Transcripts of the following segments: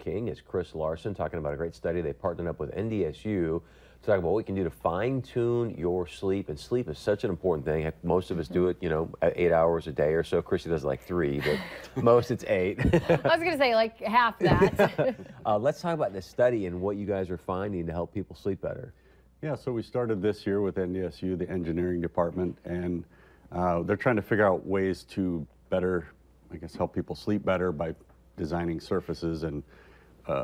King is Chris Larson, talking about a great study. They partnered up with NDSU to talk about what we can do to fine-tune your sleep. And sleep is such an important thing. Most of us do it, 8 hours a day or so. Chrissy does like 3, but most it's 8. I was going to say like half that. Let's talk about this study and what you guys are finding to help people sleep better. Yeah, so we started this year with NDSU, the engineering department, and they're trying to figure out ways to better, help people sleep better by designing surfaces and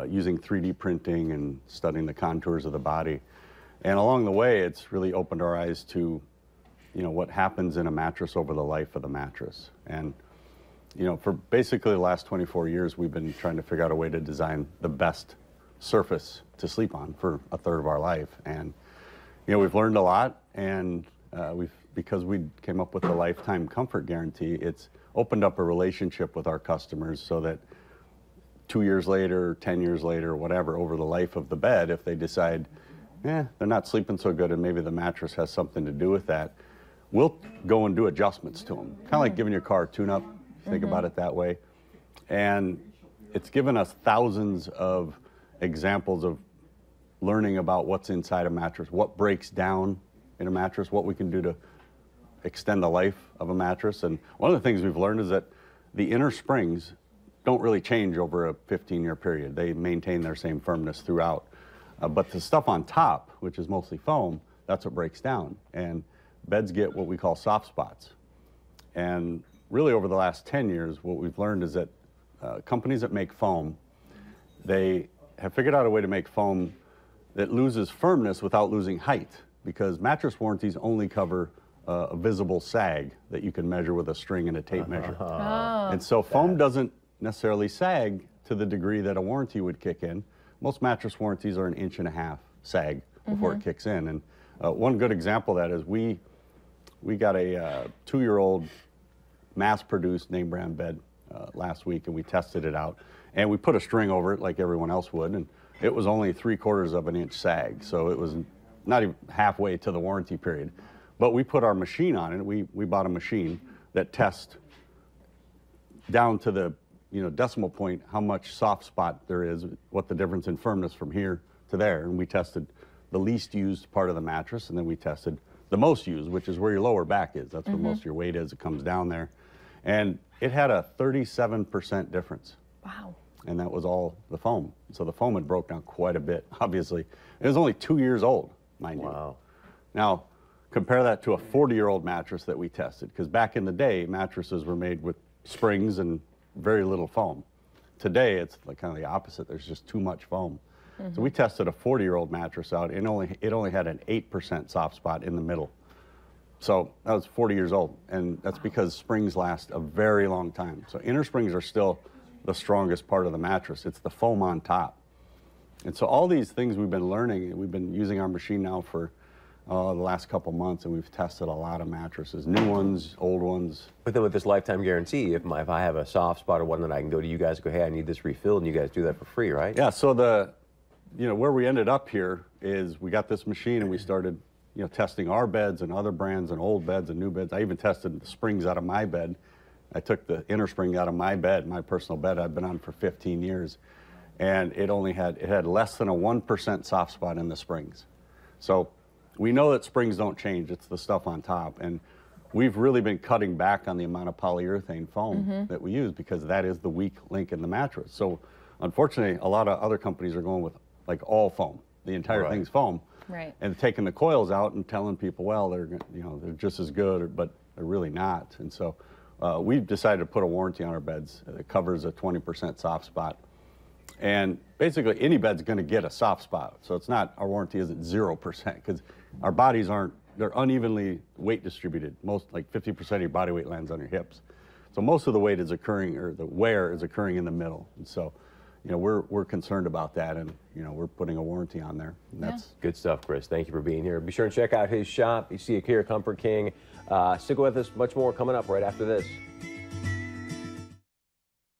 using 3D printing and studying the contours of the body. And along the way, it's really opened our eyes to, what happens in a mattress over the life of the mattress. And, for basically the last 24 years, we've been trying to figure out a way to design the best surface to sleep on for a third of our life. And, we've learned a lot, and because we came up with the lifetime comfort guarantee, it's opened up a relationship with our customers so that 2 years later, 10 years later, whatever, over the life of the bed, if they decide, they're not sleeping so good and maybe the mattress has something to do with that, we'll go and do adjustments to them. Kind of like giving your car a tune-up, think about it that way. And it's given us thousands of examples of learning about what's inside a mattress, what breaks down in a mattress, what we can do to extend the life of a mattress. And one of the things we've learned is that the inner springs don't really change over a 15-year period. They maintain their same firmness throughout. But the stuff on top, which is mostly foam, that's what breaks down. And beds get what we call soft spots. And really over the last 10 years, what we've learned is that companies that make foam, they have figured out a way to make foam that loses firmness without losing height, because mattress warranties only cover a visible sag that you can measure with a string and a tape measure. And so foam doesn't necessarily sag to the degree that a warranty would kick in. Most mattress warranties are 1.5 inches sag before it kicks in. And one good example of that is we got a 2-year-old mass-produced name brand bed last week, and we tested it out. And we put a string over it like everyone else would, and it was only 3/4 of an inch sag, so it was not even halfway to the warranty period. But we put our machine on it. We bought a machine that tests down to the decimal point how much soft spot there is, what the difference in firmness from here to there. And we tested the least used part of the mattress, and then we tested the most used, which is where your lower back is. That's where most of your weight is. It comes down there. And it had a 37% difference. Wow. And that was all the foam. So the foam had broke down quite a bit, obviously. It was only 2 years old, mind you. Now, compare that to a 40-year-old mattress that we tested, because back in the day, mattresses were made with springs and very little foam. Today, it's like kind of the opposite. There's just too much foam. So we tested a 40-year-old mattress out, and it only had an 8% soft spot in the middle. So that was 40 years old, and that's because springs last a very long time. So inner springs are still the strongest part of the mattress. It's the foam on top. And so all these things we've been learning, we've been using our machine now for the last couple months, and we've tested a lot of mattresses, new ones, old ones. But then with this lifetime guarantee, if I have a soft spot or one, that I can go to you guys and go, hey, I need this refilled, and you guys do that for free, right? Yeah, so where we ended up here is we got this machine and we started testing our beds and other brands and old beds and new beds. I even tested the springs out of my bed. I took the inner spring out of my bed, my personal bed I've been on for 15 years, and it had less than a 1% soft spot in the springs. So we know that springs don't change. It's the stuff on top. And we've really been cutting back on the amount of polyurethane foam that we use, because that is the weak link in the mattress. So unfortunately, a lot of other companies are going with like all foam. The entire thing's foam. Right. And taking the coils out and telling people, well, they're just as good, but they're really not. And so we've decided to put a warranty on our beds that covers a 20% soft spot. And basically, any bed's going to get a soft spot. So it's not, our warranty isn't 0%, because our bodies they're unevenly weight distributed. Most, like 50% of your body weight lands on your hips. So most of the weight is occurring, or the wear is occurring in the middle. And so, we're concerned about that, and we're putting a warranty on there. And that's good stuff, Chris. Thank you for being here. Be sure and check out his shop. You see it here, Comfort King. Stick with us. Much more coming up right after this.